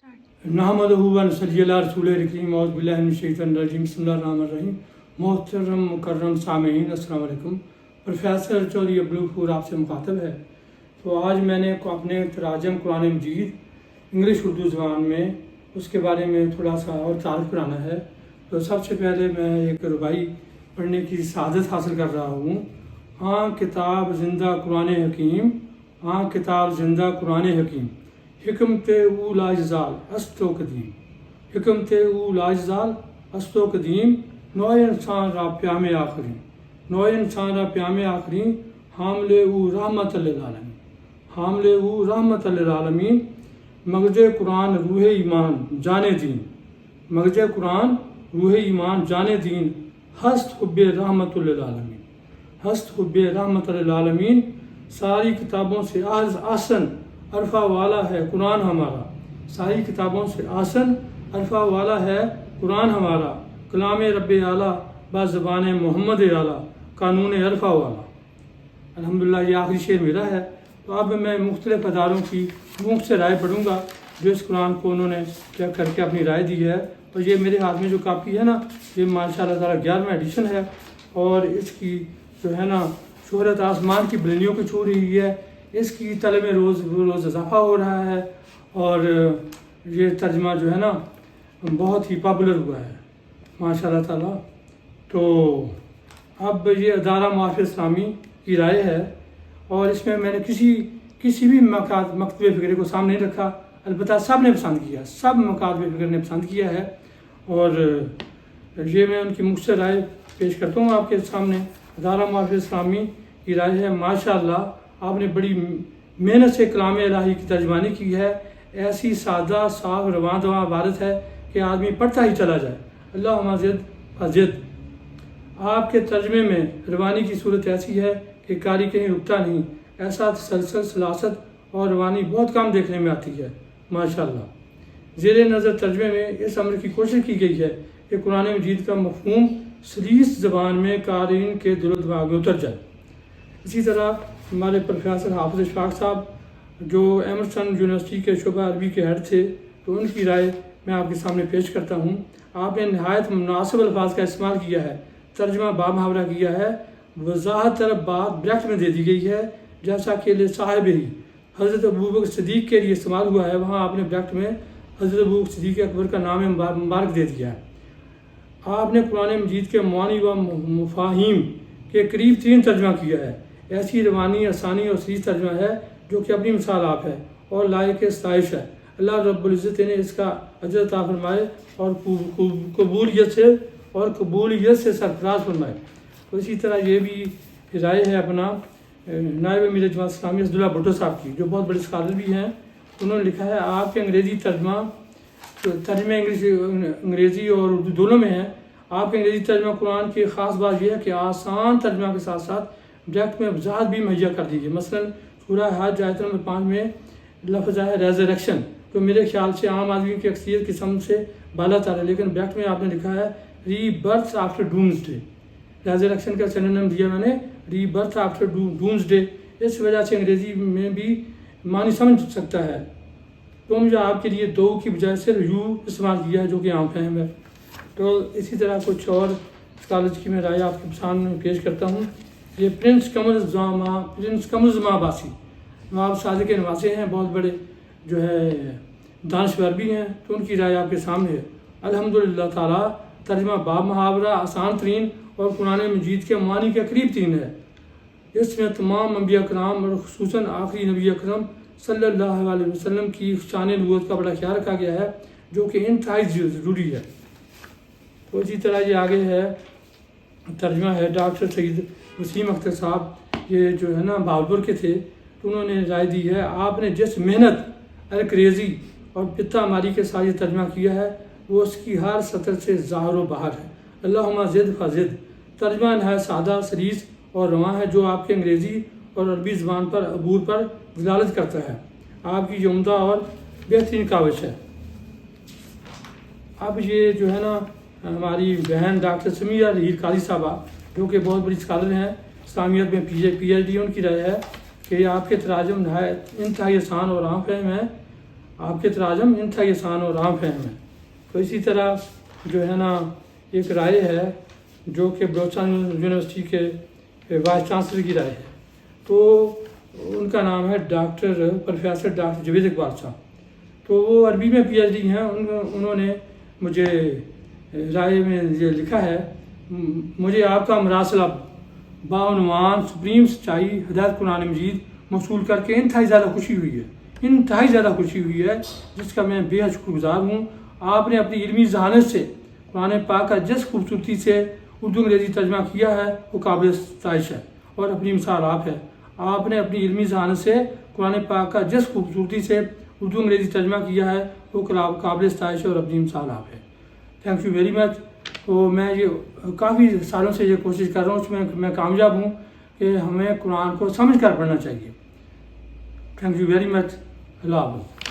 नहमदुहु व नसल्ली अला रसूलिल करीम औज़ु बिल्लाहि मिनश शैतानिर रजीम बिस्मिल्लाहिर्रहमानिर्रहीम। मोहतरम मुकर्रम सामीईन अस्सलाम वालेकुम। प्रोफेसर चौधरी अब्दुल आपसे मुखातब है। तो आज मैंने अपने तराजम कुरान मजीद इंग्लिश उर्दू ज़बान में उसके बारे में थोड़ा सा और तारीफ़ कराना है। तो सबसे पहले मैं एक रुबाई पढ़ने की सआदत हासिल कर रहा हूँ। हाँ किताब ज़िंदा कुरान हकीम, हाँ किताब ज़िंदा कुरान हकीम, हिकमत ऊ लाजजाल अस्तो कदीम, हिकमत ऊ लाजजाल अस्तो कदीम, नौ इंसान रा प्यामे आखरी, नौ इंसान रा प्यामे आखरी, हामले ऊ रहमत लिल आलमीन, हामले ऊ रहमत लिल आलमीन, मगज़ कुरान रूह ईमान जाने दीन, मगज़ कुरान रूह ईमान जाने दीन, हस्त हुब्बे रहमत लिल आलमीन, हस्त हुब्बे रहमत लिल आलमीन। सारी किताबों से आसन अरफा वाला है कुरान हमारा, सारी किताबों से आसन अरफा वाला है कुरान हमारा, कलाम रब आला बाज़बान मोहम्मद आला, कानून अरफा वाला। अल्हम्दुलिल्लाह ये आखिरी शेर मेरा है। तो अब मैं मुख्तलिफ़ अदारों की मुँह से राय पढ़ूँगा जो इस कुरान को उन्होंने क्या करके अपनी राय दी है। और ये मेरे हाथ में जो कापी है ना, ये माशाअल्लाह ताला 11वां एडिशन है और इसकी जो है ना शोहरत आसमान की बुलंदियों को छू रही है। इसकी तलब में रोज़ इजाफा हो रहा है और ये तर्जमा जो है ना बहुत ही पॉपुलर हुआ है माशाअल्लाह ताला। तो अब ये अदारा माफ़ इस्लामी की राय है और इसमें मैंने किसी भी मकतब फ़िक्र को सामने नहीं रखा, अलबत्ता सब ने पसंद किया, सब मकतब फ़िक्र ने पसंद किया है और ये मैं उनकी मुख्तसर राय पेश करता हूँ आपके सामने। अदारा माफ़ इस्लामी की राय है, माशाअल्लाह आपने बड़ी मेहनत से कलाम इलाही की तर्जमानी की है। ऐसी सादा साफ रवां दवा इबारत है कि आदमी पढ़ता ही चला जाए। अल्लाहुम्मा ज़िद फ़ज़िद। आपके तर्जमे में रवानी की सूरत ऐसी है कि कारी कहीं रुकता नहीं। ऐसा तसलसल सलासत और रवानी बहुत कम देखने में आती है माशाअल्लाह। ज़ेरे नज़र तर्जमे में इस अमर की कोशिश की गई है कि कुरान मजीद का मफ़हूम सलीस ज़बान में क़ारीन के दिल व दिमाग में उतर जाए। इसी तरह हमारे प्रोफेसर हाफिज़ इशफाक साहब जो एमर्सन यूनिवर्सिटी के शुबा अरबी के हेड थे, तो उनकी राय मैं आपके सामने पेश करता हूँ। आपने नहायत मुनासिब अल्फाज का इस्तेमाल किया है, तर्जमा बा मुहावरा किया है, वज़ाहत तरफ बात ब्रैकेट में दे दी गई है जैसा कि ले साहिब ही हज़रत अबू बकर सिद्दीक़ के लिए इस्तेमाल हुआ है, वहाँ आपने ब्रैकेट में हज़रत अबू बकर सिद्दीक़ अकबर का नाम मुबारक दे दिया है। आपने कुरान मजीद के मानी व मुफाहिम के करीब तरीन तर्जमा किया है। ऐसी रवानी आसानी और सही तर्जमा है जो कि अपनी मिसाल आप है और लायक स्ताइश है। अल्लाह रब्बुल इज़्ज़त ने इसका अजर अता फरमाए और कबूलियत से सरफराज फरमाए। तो इसी तरह ये भी राय है अपना नायब अमीर जमात इस्लामी अब्दुल्ला भुट्टो साहब की, जो बहुत बड़े स्कॉलर भी हैं। उन्होंने लिखा है आपके अंग्रेज़ी तर्जमा अंग्रेज़ी और उर्दू दोनों में है। आपके अंग्रेज़ी तर्जमा कुरान की ख़ास बात यह है कि आसान तर्जमा के साथ साथ ब्रैकेट में वजाहत भी मुहैया कर दीजिए। मसलन सूरह हज आयत नंबर 5 में लफ्ज़ है रेज़रेक्शन, तो मेरे ख्याल से आम आदमी की अक्सरियत किस्म से बाला तार है, लेकिन ब्रैकेट में आपने लिखा है रीबर्थ आफ्टर डूम्सडे। रेज़रेक्शन का सिनोनिम दिया मैंने रीबर्थ आफ्टर डूम्सडे। इस वजह से अंग्रेज़ी में भी मानी समझ सकता है। तो मुझे आपके लिए दो की बजाय सिर्फ यू इस्तेमाल किया है जो कि आम फहम है। तो इसी तरह कुछ और स्कॉलर्स की मैं राय आपके सामने पेश करता हूँ। ये प्रिंस कमरुज़्ज़मा अब्बासी नवाब सादिक नवासे हैं, बहुत बड़े जो है दानश्वर भी हैं, तो उनकी राय आपके सामने है। अल्हम्दुलिल्लाह ताला तर्जमा बाब मुहावरा आसान तरीन और कुरान मजीद के मानी के करीब तीन है। इसमें तमाम अंबिया कराम और खुसूसन आखिरी नबी अकरम सल्लल्लाहु अलैहि वसल्लम की शान नबूवत का बड़ा ख्याल रखा गया है जो कि इंतहाई ज़रूरी है। तो इसी तरह ये आगे है तर्जमा है डॉक्टर सईद वसीम अख्तर साहब, ये जो है ना भावलपुर के थे, तो उन्होंने राय दी है आपने जिस मेहनत अलक्रेज़ी और पिता मारी के साथ ये तर्जमा किया है वो उसकी हर सतर से ज़ाहिर व बाहर है। अल्लाहुम्मा ज़िद फ़ज़िद। तर्जमा है सादा सरीस और रवां है जो आपके अंग्रेज़ी और अरबी ज़बान पर अबूर पर दलालत करता है। आपकी उम्दा और बेहतरीन काविश है। अब ये जो है ना हमारी बहन डॉक्टर समीरा हीर काजी साहबा जो कि बहुत बड़ी स्कॉलर हैं, इस्लामियत में PhD, उनकी राय है कि आपके तराजुम इंतहाई आसान और आम फहम है آپ کے تراجم انتہائی آسان اور عام فہم ہیں. تو اسی طرح جو ہے نا ایک رائے ہے جو کہ بلوچستان یونیورسٹی کے وائس چانسلر کی رائے ہے. تو ان کا نام ہے پروفیسر ڈاکٹر جاوید اقبال صاحب. تو وہ عربی میں پی ایچ ڈی ہیں. انہوں نے مجھے رائے میں یہ لکھا ہے: مجھے آپ کا مراسلہ بعنوان سپریم سچائی ہدایت قرآن مجید موصول کر کے انتہائی زیادہ خوشی ہوئی ہے جس کا میں بے حد شکر گزار ہوں. آپ نے اپنی علمی ذہانت سے قرآن پاک کا جس خوبصورتی سے اردو انگریزی ترجمہ کیا ہے وہ قابل ستائش ہے اور اپنی مثال آپ ہے. آپ نے اپنی علمی ذہانت سے قرآن پاک کا جس خوبصورتی سے اردو انگریزی ترجمہ کیا ہے وہ قابل ستائش ہے اور اپنی مثال آپ ہے. تھینک یو ویری مچ. تو میں یہ کافی سالوں سے یہ کوشش کر رہا ہوں، اس میں میں کامیاب ہوں کہ ہمیں قرآن کو سمجھ کر پڑھنا چاہیے. Thank you very much. اللہ حافظ.